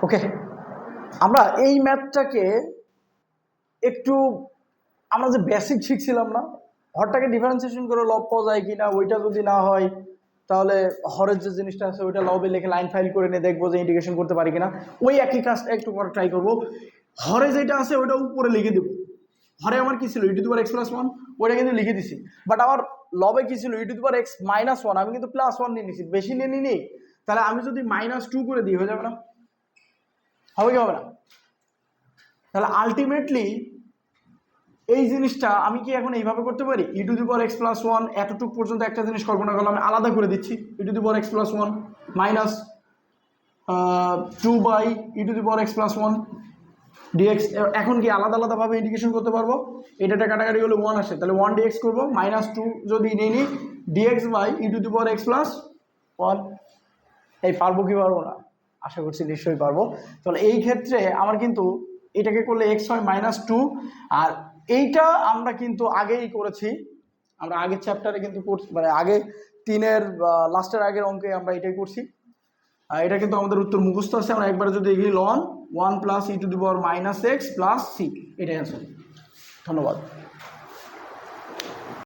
ওকে, আমরা এই ম্যাথটাকে একটু, আমরা যে বেসিক শিখছিলাম না, হরটাকে ডিফারেন্সিয়েশন করে লব পাওয়া যায় কিনা, ওইটা যদি না হয় তাহলে হরের যে জিনিসটা আছে ওইটা লবে লিখে লাইন ফাইল করে নিয়ে দেখবো যে ইন্টিগ্রেশন করতে পারি কিনা। ওই একই কাজটা একটু করে ট্রাই করবো। হরে যেটা আছে ওইটা উপরে লিখে দেবো। হরে আমার কি ছিল e⁻x+1, ওইটা কিন্তু লিখে দিছি। বাট আমার লবে কি ছিল e⁻x-1, আমি কিন্তু +1 নিয়ে নিছি, বেশি নিয়ে নিই। তাহলে আমি যদি -2 করে দিই হয়ে যাবে না? হবে কি হবে না? তাহলে আলটিমেটলি এই জিনিসটা আমি কি এখন এইভাবে করতে পারি? e⁻x+1 এতটুকু পর্যন্ত একটা জিনিস কল্পনা করলাম, আমি আলাদা করে দিচ্ছি e⁻x+1 মাইনাস 2/e⁻x+1 dx। এখন কি আলাদা আলাদাভাবে ইন্টিগ্রেশন করতে পারবো? এটা কাটাকাটি হলে 1 আসে, তাহলে 1 dx করবো, -2 যদি নিয়ে নিই dx/e⁻x+1। এই পারবো কি পারবো না? আশা করছি নিশ্চয়ই পারবো। তাহলে এই ক্ষেত্রে আমার কিন্তু এটাকে করলে x হয় -2, আর এইটা আমরা কিন্তু আগেই করেছি, আমরা আগের চ্যাপ্টারে কিন্তু মানে আগে 3-এর লাস্টের আগের অঙ্কে আমরা এটাই করছি। এটা কিন্তু আমাদের উত্তর মুখস্থ আছে, আমরা একবারে যদি এগিয়ে লন 1 + e⁻−x + c, এটাই আছে। ধন্যবাদ।